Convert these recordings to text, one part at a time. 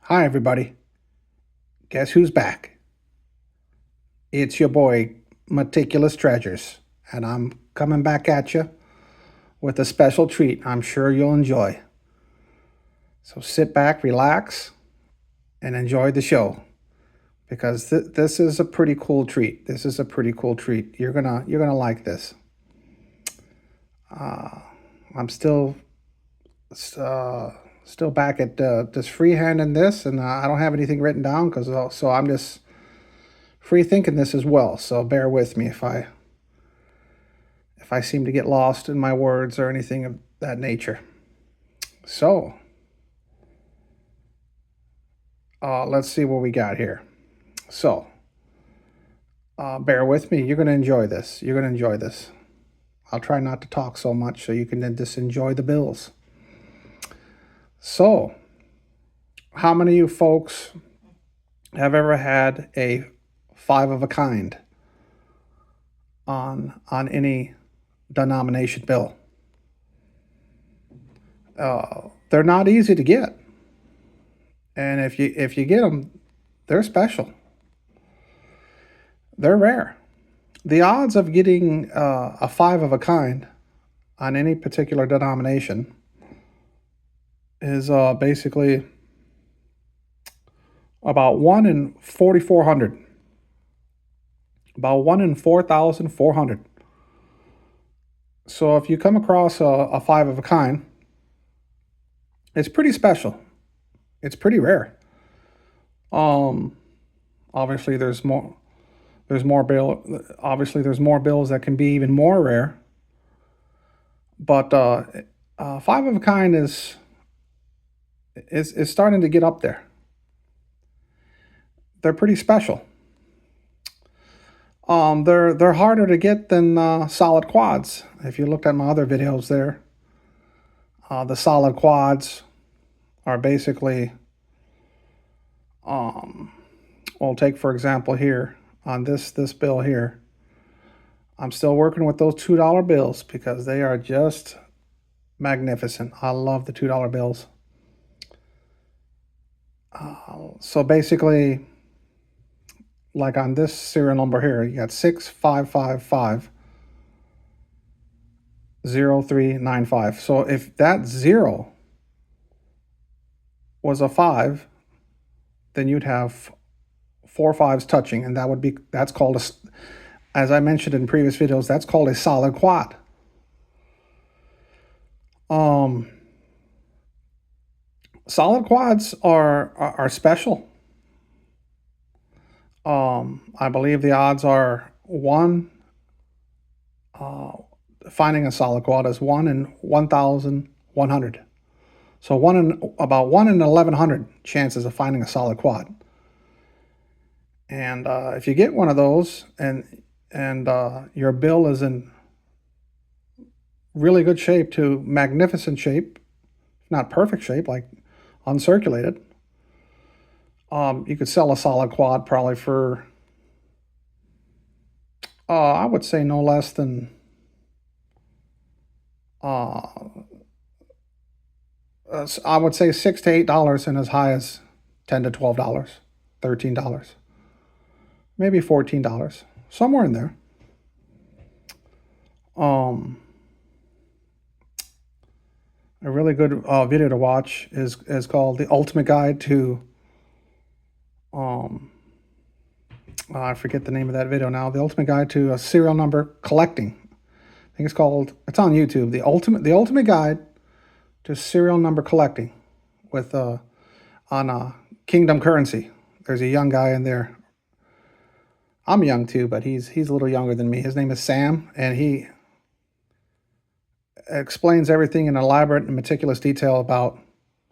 Hi, everybody. Guess who's back? It's your boy, Meticulous Treasures, and I'm coming back at you with a special treat I'm sure you'll enjoy. So sit back, relax, and enjoy the show because this is a pretty cool treat. This is a pretty cool treat. You're gonna like this. I'm uh, still back at just freehanding this, and I don't have anything written down because so I'm just free thinking this as well. So bear with me if I seem to get lost in my words or anything of that nature. So, let's see what we got here. So, bear with me. You're going to enjoy this. You're going to enjoy this. I'll try not to talk so much so you can then just enjoy the bills. So, how many of you folks have ever had a five of a kind on any denomination bill? They're not easy to get, and if you get them, they're special. They're rare. The odds of getting a five of a kind on any particular denomination is basically about 1 in 4,400, about 1 in 4,400. So if you come across a five of a kind, it's pretty special. It's pretty rare. Um, obviously, there's more. There's more bill. Obviously, there's more bills that can be even more rare. But five of a kind is starting to get up there. They're pretty special. They're harder to get than solid quads. If you looked at my other videos there, the solid quads are basically, we'll take for example here on this bill here. I'm still working with those $2 bills because they are just magnificent. I love the $2 bills. So basically, like on this serial number here, you got 6555 So if that zero was a five, then you'd have four fives touching, and that's called as I mentioned in previous videos, that's called a solid quad. Solid quads are special. I believe the odds are finding a solid quad is 1 in 1,100. So about 1 in 1,100 chances of finding a solid quad. And if you get one of those and your bill is in really good shape to magnificent shape, not perfect shape, like uncirculated, you could sell a solid quad probably for, I would say no less than I would say $6 to $8 and as high as $10 to $12, $13, maybe $14, somewhere in there. A really good video to watch is called The Ultimate Guide to I forget the name of that video now. The Ultimate Guide to a Serial Number Collecting. I think it's on YouTube. The Ultimate Guide to Serial Number Collecting with on Kingdom Currency. There's a young guy in there. I'm young too, but he's a little younger than me. His name is Sam, and he explains everything in elaborate and meticulous detail about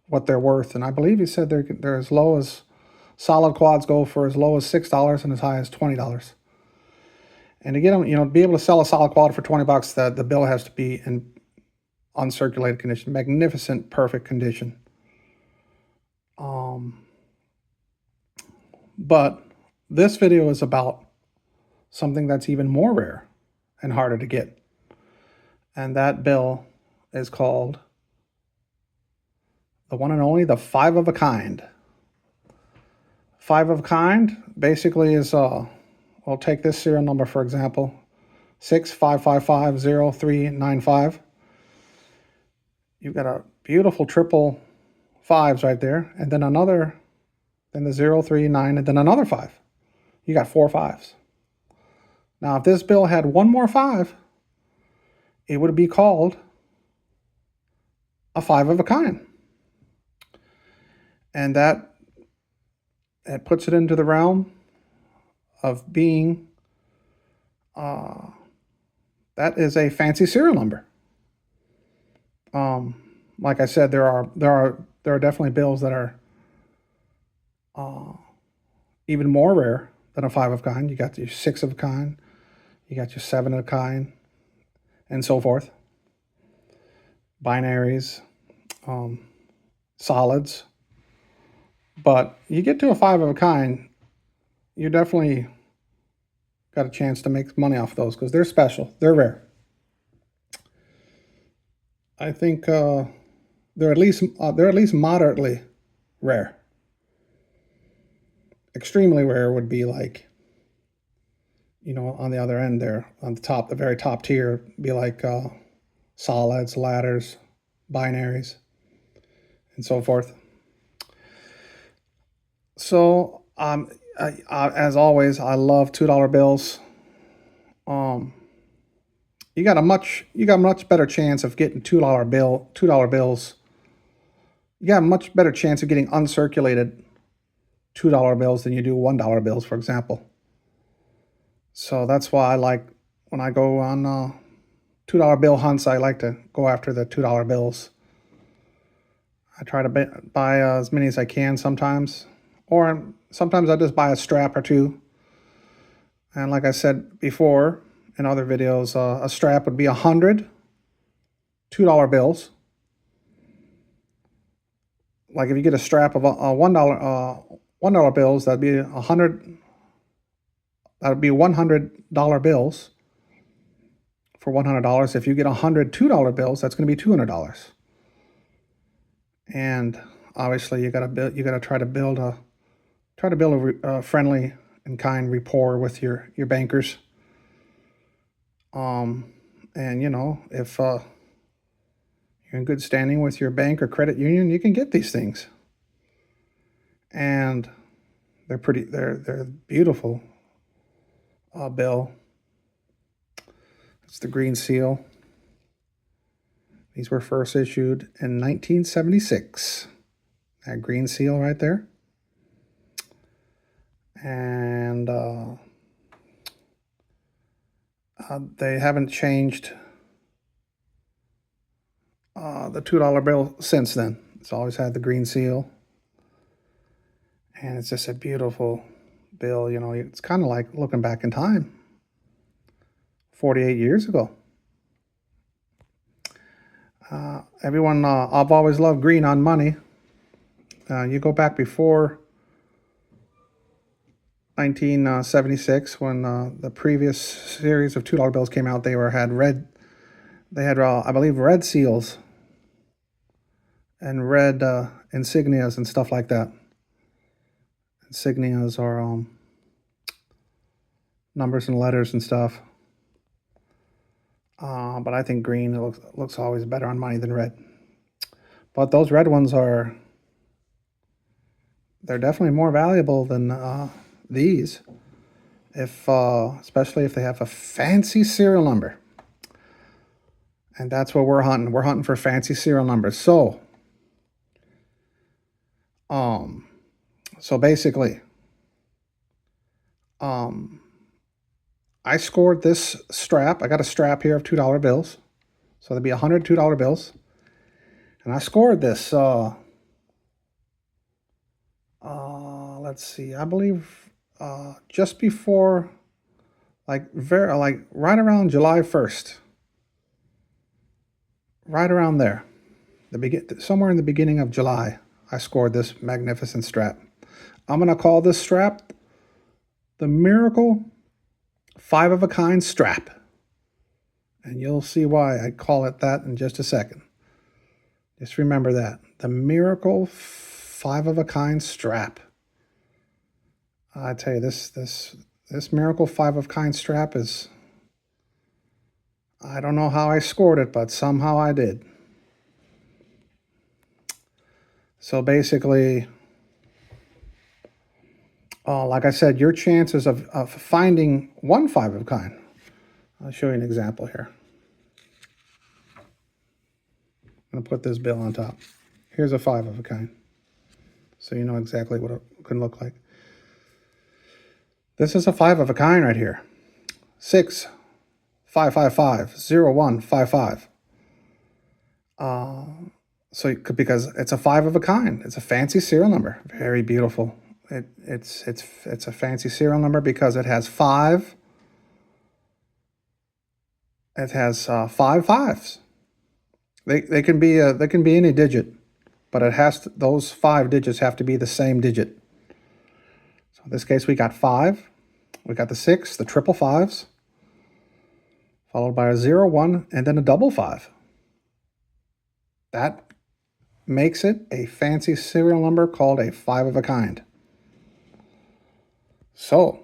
what they're worth. And I believe he said they're as low as solid quads go for as low as $6 and as high as $20. And to get them, to be able to sell a solid quad for $20, the bill has to be in uncirculated condition, magnificent, perfect condition. But this video is about something that's even more rare and harder to get. And that bill is called the one and only, the five of a kind. Five of a kind basically is, we'll take this serial number for example, 65550 395. You've got a beautiful triple fives right there, and then another, then the 039, and then another five. You got four fives. Now, if this bill had one more five, it would be called a five of a kind. And that it puts it into the realm of being, that is a fancy serial number. Like I said, there are definitely bills that are even more rare than a five of a kind. You got your six of a kind, you got your seven of a kind, and so forth. Binaries, solids. But you get to a five of a kind, you definitely got a chance to make money off those because they're special. They're rare. I think they're at least moderately rare. Extremely rare would be like, on the other end there, on the top, the very top tier, be like solids, ladders, binaries, and so forth. So, as always, I love $2 bills. You got a much better chance of getting $2 bills. You got a much better chance of getting uncirculated $2 bills than you do $1 bills, for example. So that's why I like, when I go on $2 bill hunts, I like to go after the $2 bills. I try to buy as many as I can sometimes, or sometimes I just buy a strap or two. And like I said before in other videos, a strap would be 100 $2 bills. Like if you get a strap of $1 bills, that'd be 100. That would be $100 bills for $100. If you get 100 $2 bills, that's going to be $200. And obviously, you got to try to build a friendly and kind rapport with your bankers. And if you're in good standing with your bank or credit union, you can get these things. And they're beautiful. Bill. It's the green seal. These were first issued in 1976. That green seal right there. And they haven't changed the $2 bill since then. It's always had the green seal. And it's just a beautiful bill. It's kind of like looking back in time. 48 years ago. Everyone, I've always loved green on money. You go back before 1976, when the previous series of $2 bills came out, they had red. They had, I believe, red seals and red insignias and stuff like that. Insignias are numbers and letters and stuff. But I think green looks always better on money than red. But those red ones they're definitely more valuable than these, especially if they have a fancy serial number. And that's what we're hunting. We're hunting for fancy serial numbers. So basically, I scored this strap. I got a strap here of $2 bills. So there'd be 100 $2 bills. And I scored this, let's see, I believe just before, right around July 1st. Right around there. Somewhere in the beginning of July, I scored this magnificent strap. I'm going to call this strap the Miracle Five of a Kind strap. And you'll see why I call it that in just a second. Just remember that. The Miracle Five of a Kind strap. I tell you, this Miracle 5 of kind strap is, I don't know how I scored it, but somehow I did. So basically, like I said, your chances of finding one 5 of kind. I'll show you an example here. I'm going to put this bill on top. Here's a 5 of a kind, so you know exactly what it can look like. This is a 5 of a kind right here. 6 5 5 5 0 1 5 5. So because it's a 5 of a kind, it's a fancy serial number. Very beautiful. It's a fancy serial number because it has 5. It has 5 5s. They can be any digit, but it has to, those 5 digits have to be the same digit. So in this case, we got 5. We got the 6, the triple 5s, followed by a 0, 1, and then a double 5. That makes it a fancy serial number called a 5 of a kind. So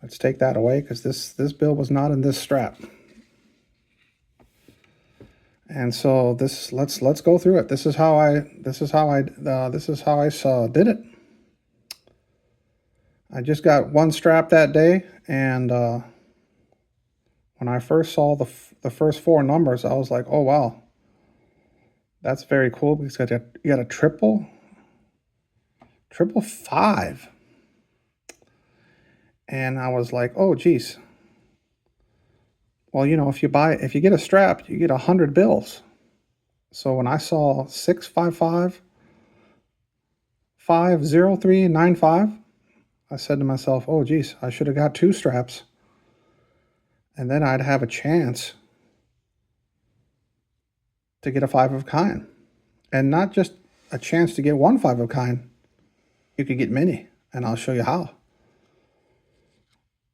let's take that away because this bill was not in this strap. And so let's go through it. This is how I did it. I just got one strap that day, and when I first saw the first 4 numbers, I was like, oh wow, that's very cool because you got a triple 5. And I was like, oh geez. Well, you know, if you get a strap, you get 100 bills. So when I saw 655 50395, I said to myself, oh geez, I should have got 2 straps. And then I'd have a chance to get a 5 of kind. And not just a chance to get one 5 of kind, you could get many, and I'll show you how.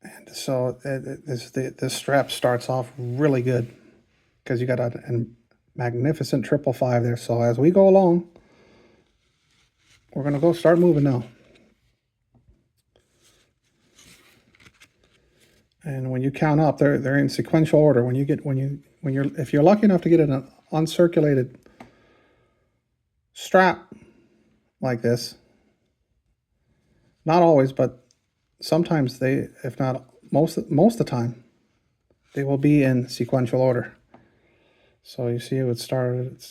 And so this strap starts off really good because you got a magnificent triple 5 there. So as we go along, we're going to go start moving now. And when you count up, they're in sequential order. If you're lucky enough to get an uncirculated strap like this, not always, but sometimes if not most of the time, they will be in sequential order. So you see it's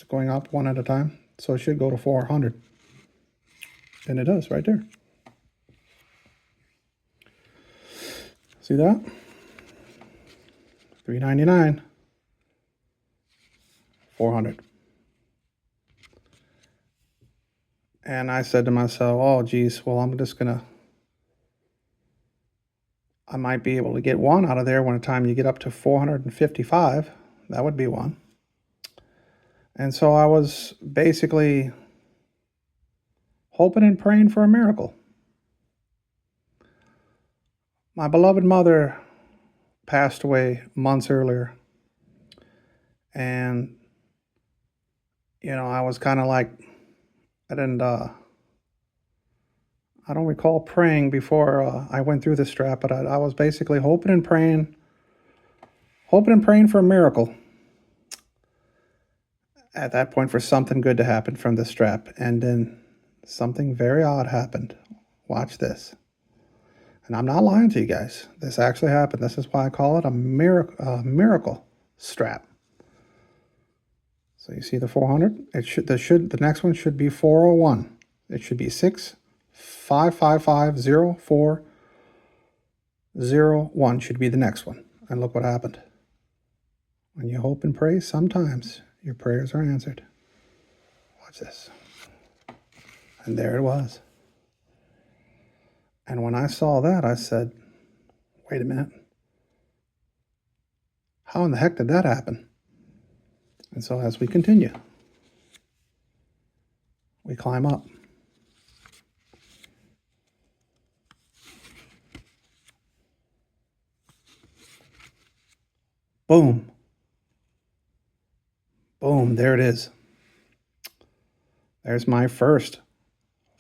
going up one at a time. So it should go to 400. And it does right there. See that? $3.99, 400. And I said to myself, oh geez, well I might be able to get one out of there when the time you get up to 455. That would be one. And so I was basically hoping and praying for a miracle. My beloved mother passed away months earlier. And, you know, I was kind of like, I don't recall praying before I went through this strap, but I was basically hoping and praying for a miracle at that point for something good to happen from the strap. And then something very odd happened. Watch this. And I'm not lying to you guys. This actually happened. This is why I call it a miracle strap. So you see the 400? The next one should be 401. It should be 6 5 5 5 0 4 0 1 should be the next one. And look what happened. When you hope and pray, sometimes your prayers are answered. Watch this. And there it was. And when I saw that, I said, wait a minute. How in the heck did that happen? And so as we continue, we climb up. Boom. Boom, there it is. There's my first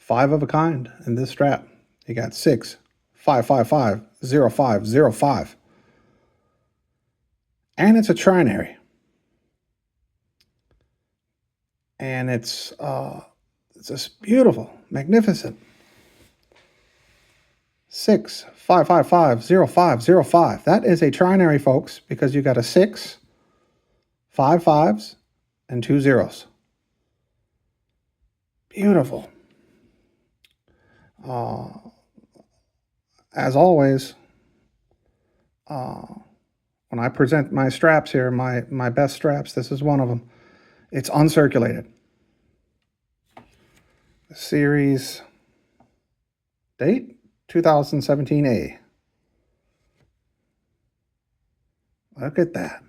5 of a kind in this strap. You got 6, 5, 5, 5, 0, 5, 0, 5. And it's a trinary. And it's just beautiful, magnificent. 6, 5, 5, 5, 0, 5, 0, 5. That is a trinary, folks, because you got a 6, 5 5s, and 2 zeros. Beautiful. As always, when I present my straps here, my best straps, this is one of them. It's uncirculated. The series date 2017A. Look at that.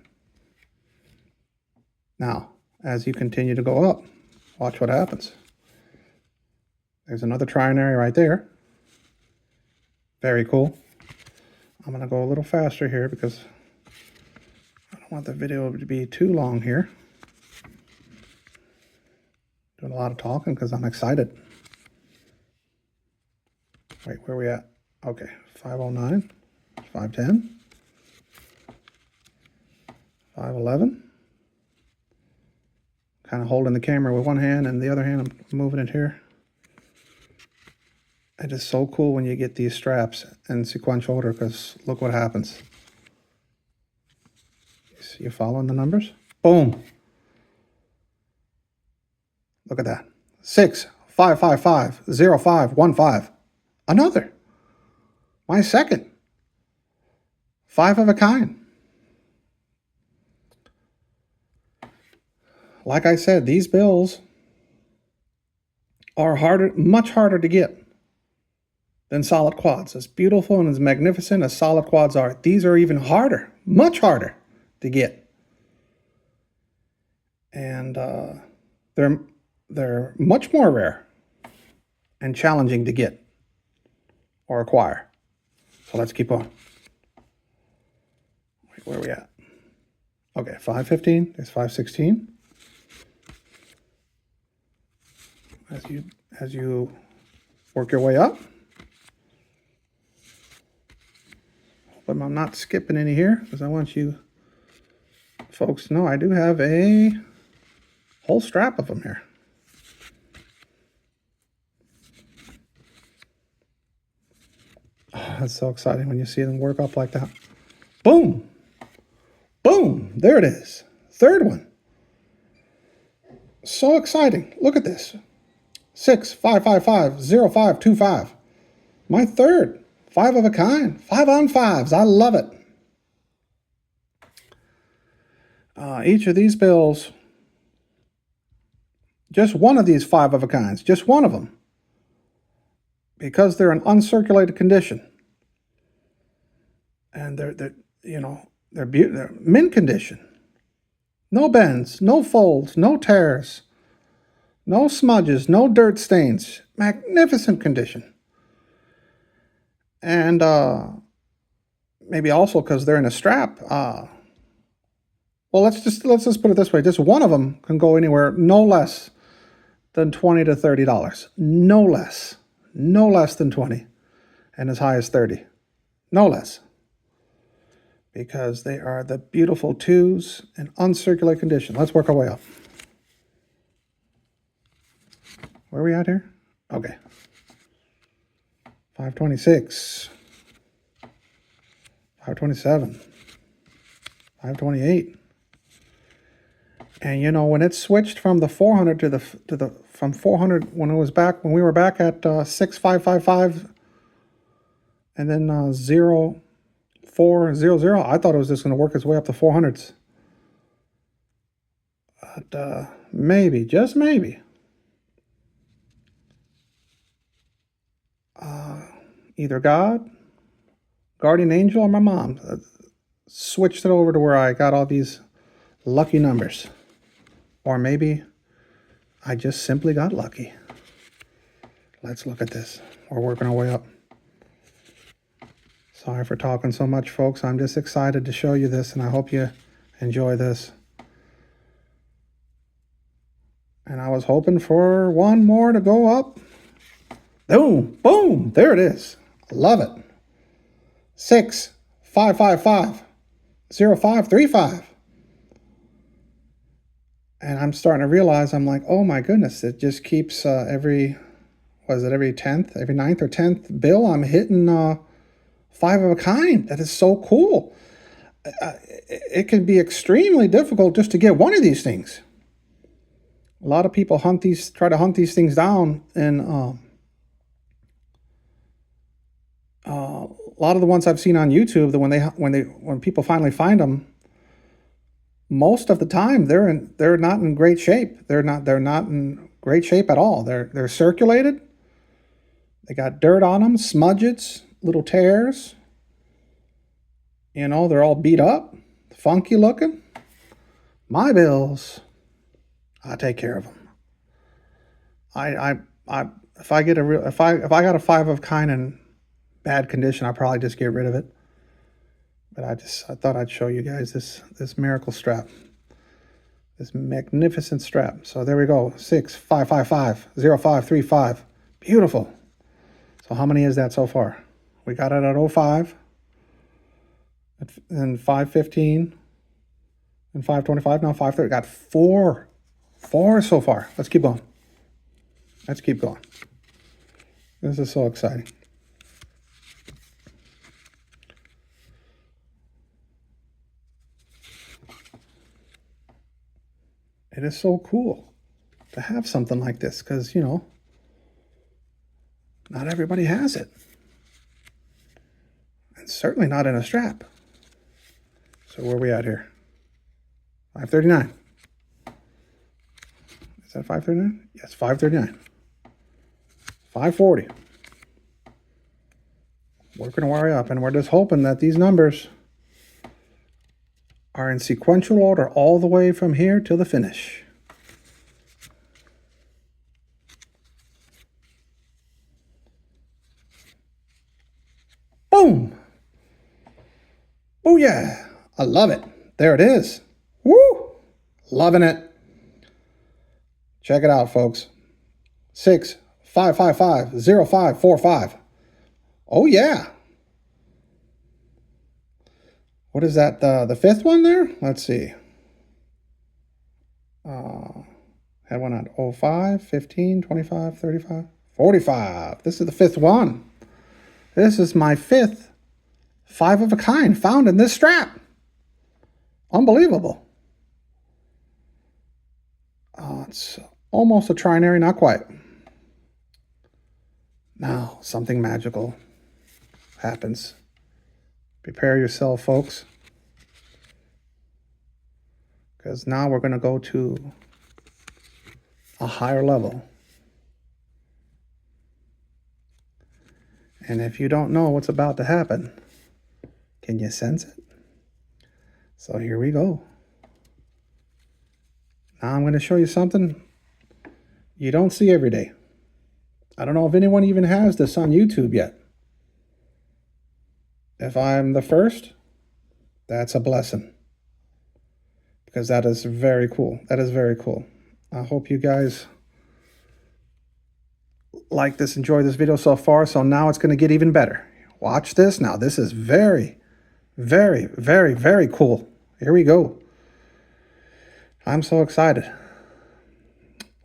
Now, as you continue to go up, watch what happens. There's another trinary right there. Very cool. I'm going to go a little faster here because I don't want the video to be too long here. Doing a lot of talking because I'm excited. Wait, where are we at? Okay, 509, 510, 511. Kind of holding the camera with one hand and the other hand I'm moving it here. It is so cool when you get these straps in sequential order because look what happens. You following the numbers? Boom. Look at that. 6, 5, 5, 5, 0, 5, 1, 5. Another. My second. 5 of a kind. Like I said, these bills are much harder to get than solid quads. As beautiful and as magnificent as solid quads are, these are even harder, much harder to get. And they're much more rare and challenging to get or acquire. So let's keep on. Wait, where are we at? Okay, 515, there's 516. As you work your way up. But I'm not skipping any here because I want you folks to know I do have a whole strap of them here. Oh, that's so exciting when you see them work up like that. Boom. Boom. There it is. Third one. So exciting. Look at this. 6, 5, 5, 5, 0, 5, 2, 5. My third. 5 of a kind. 5 on 5s. I love it. Each of these bills, just one of these 5 of a kinds, just one of them, because they're in uncirculated condition, and they're mint condition, no bends, no folds, no tears, no smudges, no dirt stains, magnificent condition. And maybe also because they're in a strap. Well, let's just put it this way: just one of them can go anywhere, no less than $20 to $30. No less than 20, and as high as 30. No less, because they are the beautiful 2s in uncirculated condition. Let's work our way up. Where are we at here? Okay. 526, 527, 528. And you know, when it switched from the 400 from 400 when we were back at 6555 and then 0400, I thought it was just going to work its way up to 400s. But maybe, just maybe, either God, guardian angel, or my mom switched it over to where I got all these lucky numbers. Or maybe I just simply got lucky. Let's look at this. We're working our way up. Sorry for talking so much, folks. I'm just excited to show you this, and I hope you enjoy this. And I was hoping for one more to go up. Boom, boom, there it is. I love it. 6, 5, 5, 5, 0, 5, 3, 5. And I'm starting to realize, I'm like, oh my goodness, it just keeps every 10th, every 9th or 10th bill, I'm hitting 5 of a kind. That is so cool. It can be extremely difficult just to get one of these things. A lot of people try to hunt these things down, and a lot of the ones I've seen on YouTube, that when people finally find them, most of the time they're not in great shape. They're not in great shape at all. They're circulated. They got dirt on them, smudges, little tears. You know, they're all beat up, funky looking. My bills, I take care of them. If I got a 5 of kind in bad condition, I probably just get rid of it. But I thought I'd show you guys this miracle strap, this magnificent strap. So there we go, 6, 5, 5, 5, 0, 5, 3, 5. Beautiful. So how many is that so far? We got it at 05, and 515, and 525. Now 530. Got 4 so far. Let's keep going. Let's keep going. This is so exciting. It is so cool to have something like this, because, you know, not everybody has it. And certainly not in a strap. So where are we at here? 539. Is that 539? Yes, 539. 540. Working our way up, and we're just hoping that these numbers are in sequential order all the way from here till the finish. Boom! Oh yeah, I love it. There it is. Woo! Loving it. Check it out, folks. 6, 5, 5, 5, 0, 5, 4, 5. Oh yeah. What is that, the 5th one there? Let's see. Had one on 05, 15, 25, 35, 45. This is the 5th one. This is my 5th 5 of a kind found in this strap. Unbelievable. It's almost a trinary, not quite. Now, something magical happens. Prepare yourself, folks, because now we're going to go to a higher level. And if you don't know what's about to happen, can you sense it? So here we go. Now I'm going to show you something you don't see every day. I don't know if anyone even has this on YouTube yet. If I'm the first, that's a blessing, because that is very cool. That is very cool. I hope you guys like this, enjoy this video so far. So now it's going to get even better. Watch this now. This is very, very, very, very cool. Here we go. I'm so excited.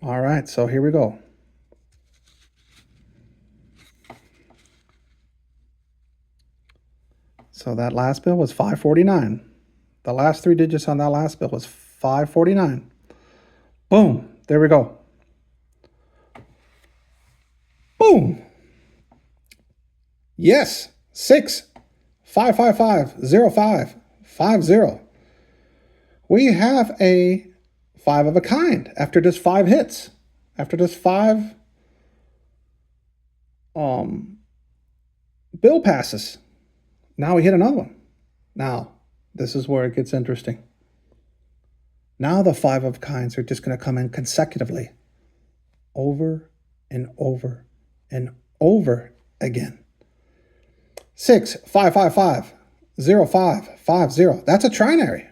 All right, so here we go. So that last bill was 549. The last 3 digits on that last bill was 549. Boom. There we go. Boom. Yes. 6, 5, 5, 5, 0, 5, 5, 0. We have a 5 of a kind after just 5 hits. After just 5 bill passes. Now we hit another one. Now, this is where it gets interesting. Now the 5 of kinds are just going to come in consecutively, over and over and over again. 6, 5, 5, 5, 0, 5, 5, 0. That's a trinary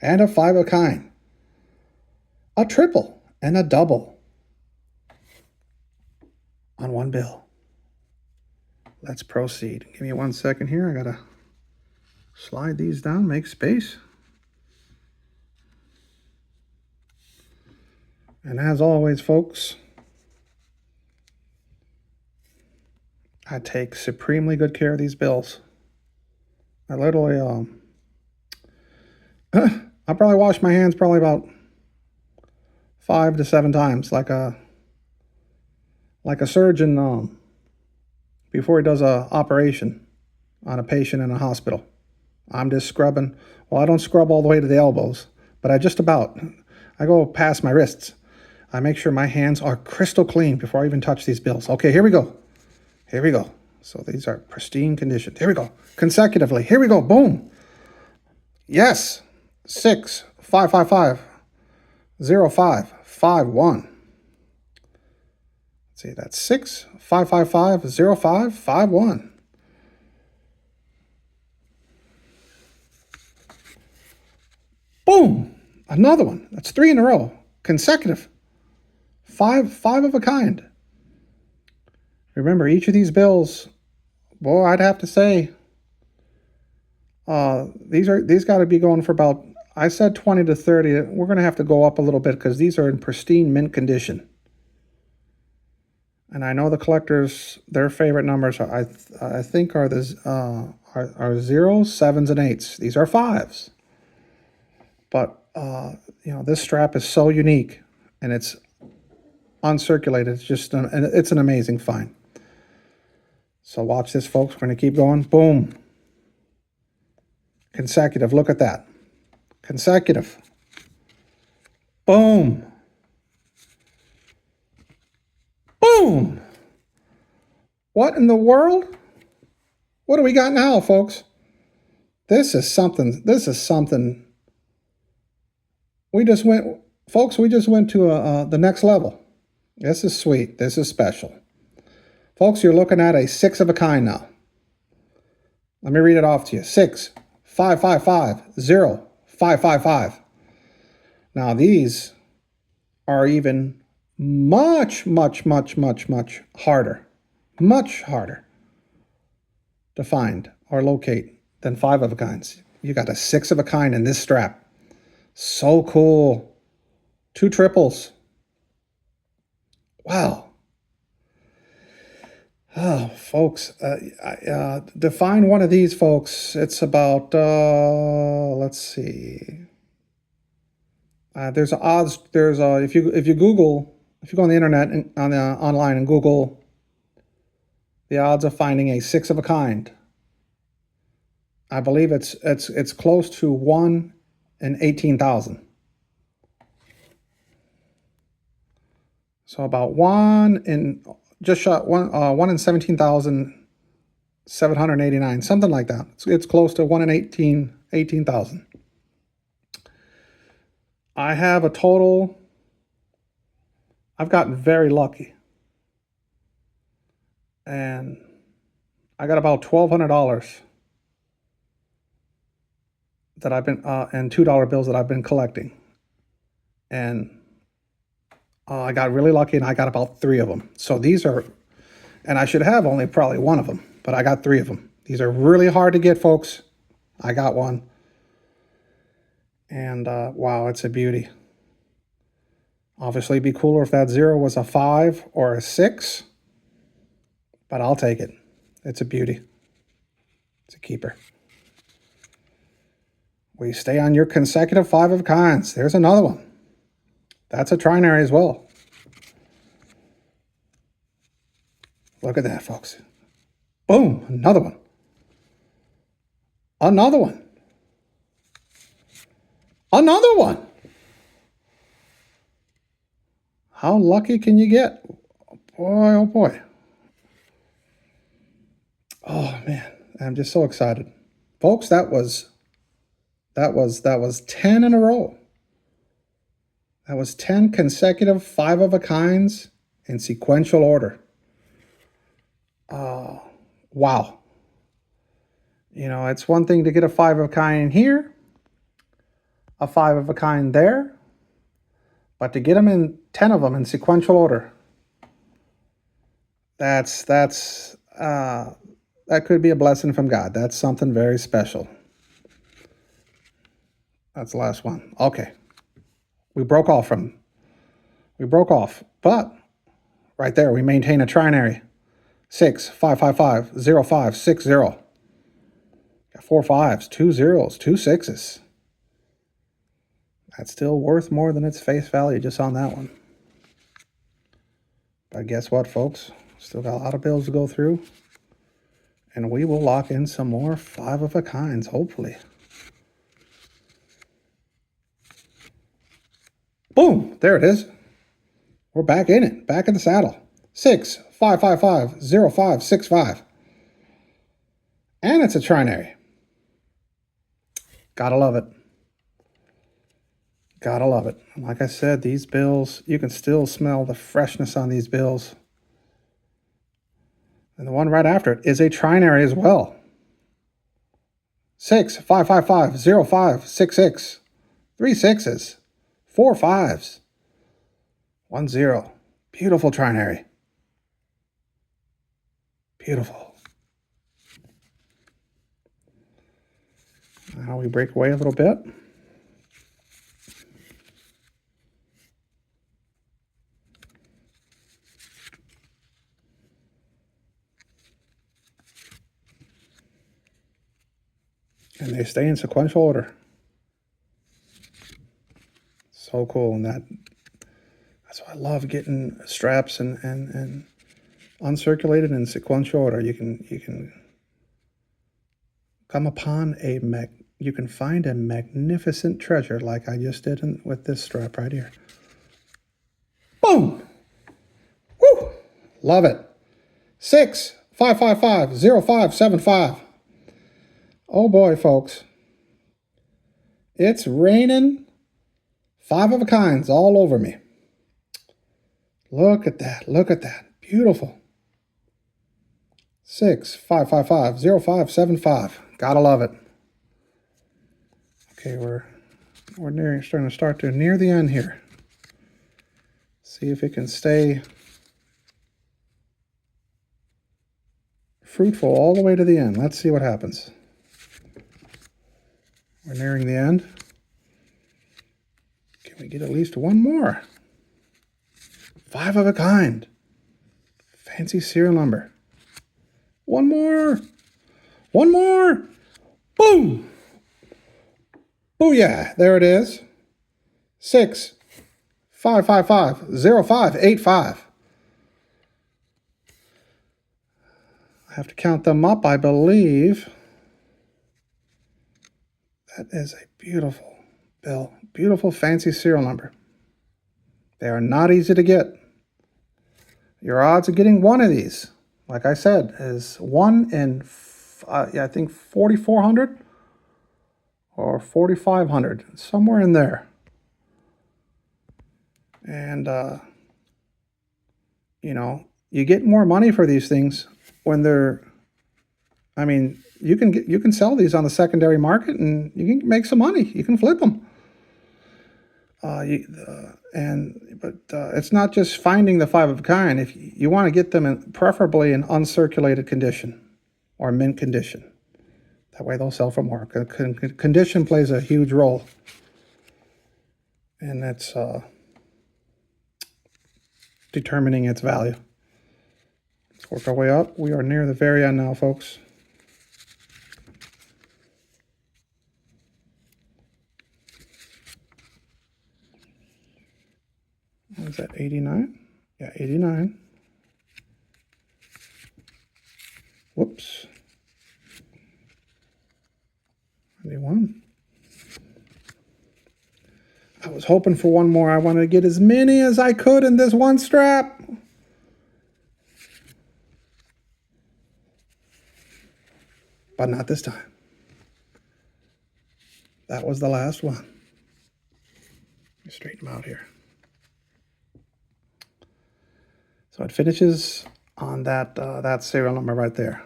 and a 5 of kind. A triple and a double on one bill. Let's proceed. Give me 1 second here. I gotta slide these down, make space. And as always, folks, I take supremely good care of these bills. I literally, I probably wash my hands probably about 5 to 7 times, like a surgeon before he does a operation on a patient in a hospital. I'm just scrubbing. Well, I don't scrub all the way to the elbows, but I just about. I go past my wrists. I make sure my hands are crystal clean before I even touch these bills. Okay, here we go. Here we go. So these are pristine condition. Here we go. Consecutively. Here we go. Boom. Yes. 6 5 5 5 0 5 5 1. Let's see. That's 6 5 5 5 0 5 5 1. Boom. Another one. That's 3 in a row. Consecutive. Five of a kind. Remember, each of these bills, boy, I'd have to say, these got to be going for about, I said 20 to 30. We're going to have to go up a little bit because these are in pristine mint condition. And I know the collectors, their favorite numbers are, I think are zeros, sevens, and eights. These are fives. But this strap is so unique, and it's uncirculated. It's just it's an amazing find. So watch this, folks. We're going to keep going. Boom. Consecutive. Look at that. Consecutive. Boom. Boom. What in the world? What do we got now, folks? This is something. We just went to the next level. This is sweet. This is special. Folks, you're looking at a 6 of a kind now. Let me read it off to you. 6 5 5 5 0 5 5 5. Now these are even much harder. Much harder to find or locate than 5 of a kinds. You got a 6 of a kind in this strap. So cool. 2 triples. Wow. Oh, folks, to find one of these, folks, it's about, let's see. There's odds, if you go on the internet and online and Google the odds of finding a 6 of a kind, I believe it's close to 1 in 18,000. So about 1 in just shot 1 in 17,789, something like that. It's close to 1 in 18,000. I have a total. I've gotten very lucky, and I got about $1,200 that I've been and $2 bills that I've been collecting, and I got really lucky, and I got about 3 of them. So these are, and I should have only probably 1 of them, but I got 3 of them. These are really hard to get, folks. I got one, and wow, it's a beauty. Obviously, it'd be cooler if that 0 was a 5 or a 6, but I'll take it. It's a beauty. It's a keeper. We stay on your consecutive 5 of kinds. There's another one. That's a trinary as well. Look at that, folks. Boom, another one. Another one. Another one. How lucky can you get? Boy, oh boy. Oh man, I'm just so excited. Folks, that was 10 in a row. That was 10 consecutive 5 of a kinds in sequential order. Wow. It's one thing to get a 5 of a kind here, a 5 of a kind there, but to get them in 10 of them in sequential order, that's that could be a blessing from God. That's something very special. That's the last one. Okay. We broke off from, but right there, we maintain a trinary. 6, 5, 5, 5, 0, 5, 6, 0. Got 4 5s, 2 zeros, 2 6s. That's still worth more than its face value just on that one. But guess what, folks? Still got a lot of bills to go through. And we will lock in some more 5 of a kinds, hopefully. Boom! There it is. We're back in it. Back in the saddle. 6, 5, 5, 5, 0, 5, 6, 5. And it's a trinary. Gotta love it. Gotta love it. Like I said, these bills, you can still smell the freshness on these bills. And the one right after it is a trinary as well. 6, 5, 5, 5, 0, 5, 6, 6. 3 6s. 4 5s. 1 0. Beautiful trinary. Beautiful. Now we break away a little bit. And they stay in sequential order. So cool. And that's why I love getting straps and uncirculated in sequential order. You can come upon you can find a magnificent treasure like I just did with this strap right here. Boom! Woo! Love it. 6, 5, 5, 5, 0, 5, 7, 5. Oh boy, folks. It's raining 5 of a kinds all over me. Look at that. Look at that. Beautiful. 6, 5, 5, 5, 0, 5, 7, 5. Gotta love it. Okay, we're starting to start to near the end here. See if it can stay fruitful all the way to the end. Let's see what happens. We're nearing the end. Can we get at least one more? 5 of a kind. Fancy serial number. One more. One more. Boom. Booyah. There it is. 6, 5, 5, 5, 0, 5, 8, 5. I have to count them up, I believe. That is a beautiful bill. Beautiful fancy serial number. They are not easy to get. Your odds of getting one of these, like I said, is 1 in, I think 4,400 or 4,500, somewhere in there. And, you know, you get more money for these things when they're, I mean, you can sell these on the secondary market and you can make some money. You can flip them. But it's not just finding the 5 of a kind. If you want to get them preferably in uncirculated condition or mint condition, that way they'll sell for more. Condition plays a huge role, and that's determining its value. Let's work our way up. We are near the very end now, folks. Is that 89? Yeah, 89. Whoops. 91. I was hoping for one more. I wanted to get as many as I could in this one strap. But not this time. That was the last one. Let me straighten them out here. So it finishes on that serial number right there.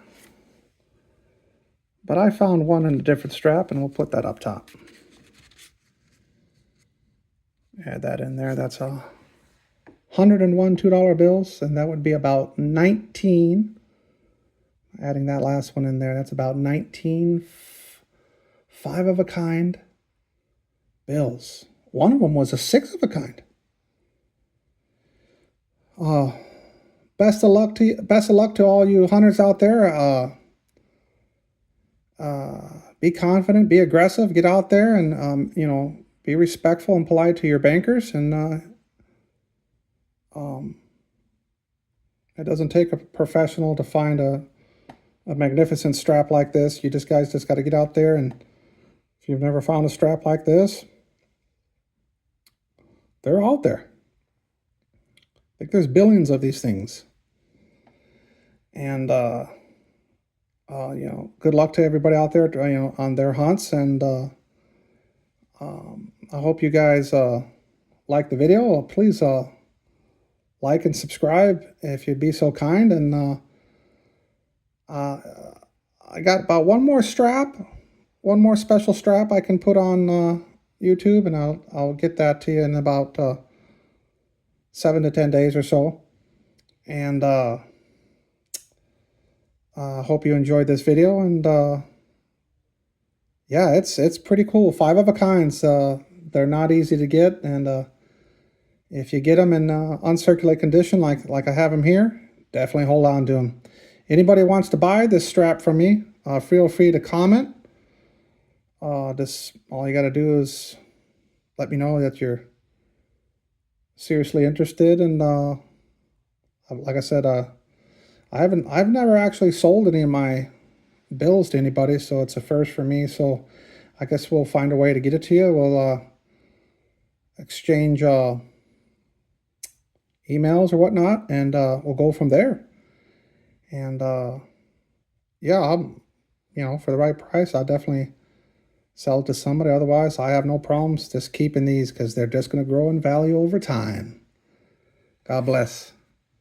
But I found one in a different strap, and we'll put that up top. Add that in there. That's 101 $2 bills, and that would be about 19 Adding that last one in there, that's about 19 5 of a kind bills. One of them was a 6 of a kind. Best of luck to all you hunters out there. Be confident, be aggressive, get out there, and be respectful and polite to your bankers. And it doesn't take a professional to find a magnificent strap like this. You guys just got to get out there, and if you've never found a strap like this, they're out there. I think there's billions of these things. And good luck to everybody out there, on their hunts. And I hope you guys like the video. Please like and subscribe if you'd be so kind. And I got about one more special strap I can put on YouTube, and I'll get that to you in about 7 to 10 days or so. And hope you enjoyed this video. And yeah, it's pretty cool. 5 of a kinds. They're not easy to get, and if you get them in uncirculated condition like I have them here, definitely hold on to them. Anybody wants to buy this strap from me, feel free to comment. All you got to do is let me know that you're seriously interested. And like I said, I've never actually sold any of my bills to anybody, so it's a first for me. So I guess we'll find a way to get it to you. We'll exchange emails or whatnot, and we'll go from there. And yeah, for the right price, I'll definitely sell it to somebody. Otherwise, I have no problems just keeping these, because they're just going to grow in value over time. God bless.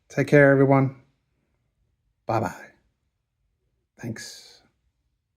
Take care, everyone. Bye-bye. Thanks.